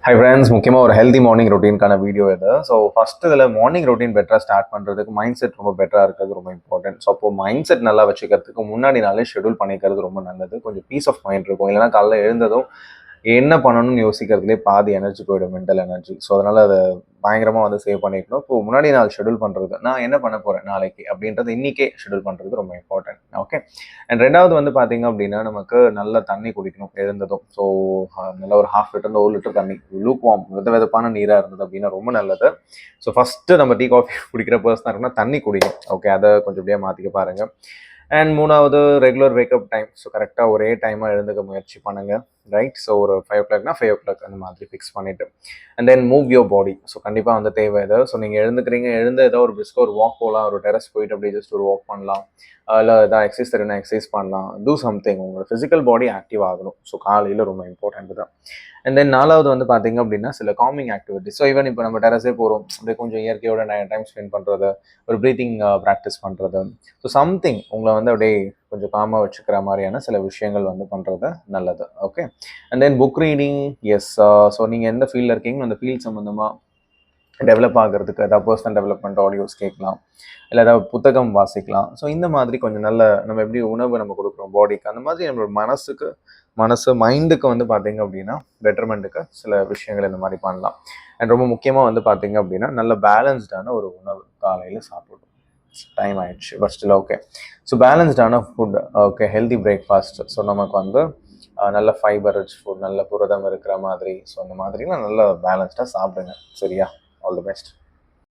Hi friends, முக்கியமாக ஒரு healthy morning ரொட்டீனுக்கான video இது. ஸோ ஃபஸ்ட் இதில் மார்னிங் ரொட்டீன் பெட்டராக ஸ்டார்ட் பண்ணுறதுக்கு மைண்ட் செட் ரொம்ப பெட்டராக இருக்கிறது ரொம்ப இம்பார்ட்டன்ட். ஸோ அப்போ மைண்ட் செட் நல்லா வச்சுக்கிறதுக்கு முன்னாடி நாளே ஷெடியூல் பண்ணிக்கிறது ரொம்ப நல்லது. கொஞ்சம் பீஸ் ஆஃப் மைண்ட் இருக்கும். இல்லைனா காலைல எழுந்ததும் என்ன பண்ணணும்னு யோசிக்கிறதுலே பாதி எனர்ஜி போயிடும், மென்டல் எனர்ஜி. ஸோ அதனால் அதை பயங்கரமாக சேவ் பண்ணிக்கணும். இப்போ முன்னாடி நாள் ஷெடியூல் பண்ணுறது, நான் என்ன பண்ண போகிறேன் நாளைக்கு அப்படின்றது இன்றைக்கே ஷெடியூல் பண்ணுறது ரொம்ப இம்பார்ட்டன்ட். ஓகே. அண்ட் ரெண்டாவது பார்த்தீங்க அப்படின்னா, நமக்கு நல்ல தண்ணி குடிக்கணும் எழுந்ததும். ஸோ நல்ல ஒரு 1/2 லிட்டர் 1 லிட்டர் தண்ணி, லூக் வார்ம் வெதப்பான நீராக இருந்தது அப்படின்னா ரொம்ப நல்லது. ஸோ ஃபஸ்ட்டு நம்ம டீ காஃபி குடிக்கிற பர்சனாக இருக்குன்னா தண்ணி குடிக்கும். ஓகே, அதை கொஞ்சம் இப்படியே மாற்றிக்க பாருங்கள். அண்ட் மூணாவது, ரெகுலர் வேக்கப் டைம். ஸோ கரெக்டாக ஒரே டைமாக எழுந்துக்க முயற்சி பண்ணுங்கள். ரைட். ஸோ ஒரு 5 o'clockனா 5 o'clock அந்த மாதிரி ஃபிக்ஸ் பண்ணிவிட்டு and then move your body. So கண்டிப்பாக தேவை இது. ஸோ நீங்கள் எழுந்து ஏதோ ஒரு பிஸ்க ஒரு வாக் போகலாம், ஒரு டெரஸ் போயிட்டு அப்படியே ஜஸ்ட் ஒரு வாக் பண்ணலாம், இல்லை எதாவது எக்ஸசைஸ் தெரியும்னா எக்ஸசைஸ் பண்ணலாம். டூ சம்திங், உங்களோட ஃபிசிக்கல் பாடி ஆக்டிவ் ஆகணும். ஸோ காலையில் ரொம்ப இம்பார்ட்டன்ட் தான். அண்ட் தென் நாலாவது பார்த்தீங்க அப்படின்னா சில காமிங் ஆக்டிவிட்டி. ஸோ ஈவன் இப்போ நம்ம டெரஸே போகிறோம், அப்படியே கொஞ்சம் இயற்கையோட டைம் ஸ்பெண்ட் பண்ணுறது, ஒரு ப்ரீத்திங் ப்ராக்டிஸ் பண்ணுறது. ஸோ சம்திங் உங்களை அப்படியே கொஞ்சம் காமாக வச்சுக்கிற மாதிரியான சில விஷயங்கள் பண்ணுறது நல்லது. Okay. And then book reading. Yes. So நீங்கள் எந்த ஃபீல்டில் இருக்கீங்களோ அந்த ஃபீல்ட் சம்மந்தமாக டெவலப் ஆகிறதுக்கு ஏதாவது பர்சனல் டெவலப்மெண்ட் ஆடியோஸ் கேட்கலாம், இல்லை ஏதாவது புத்தகம் வாசிக்கலாம். ஸோ இந்த மாதிரி கொஞ்சம் நல்ல, நம்ம எப்படி உணவு நம்ம கொடுக்குறோம் பாடிக்கு, அந்த மாதிரி நம்மளோட மைண்டுக்கு பார்த்தீங்க அப்படின்னா பெட்டர்மெண்ட்டுக்கு சில விஷயங்கள் இந்த மாதிரி பண்ணலாம். அண்ட் ரொம்ப முக்கியமாக பார்த்தீங்க அப்படின்னா நல்ல பேலன்ஸ்டான ஒரு உணவு காலையில் சாப்பிடணும். டைம் ஆயிடுச்சு பட் ஸ்டில் ஓகே. ஸோ பேலன்ஸ்டான food. Okay, healthy breakfast. So நமக்கு நல்ல ஃபைபர் ரிச் ஃபுட், நல்ல புரதம் இருக்கிற மாதிரி. ஸோ அந்த மாதிரிலாம் நல்ல பேலன்ஸ்டாக சாப்பிடுங்க. சரியா? All the best.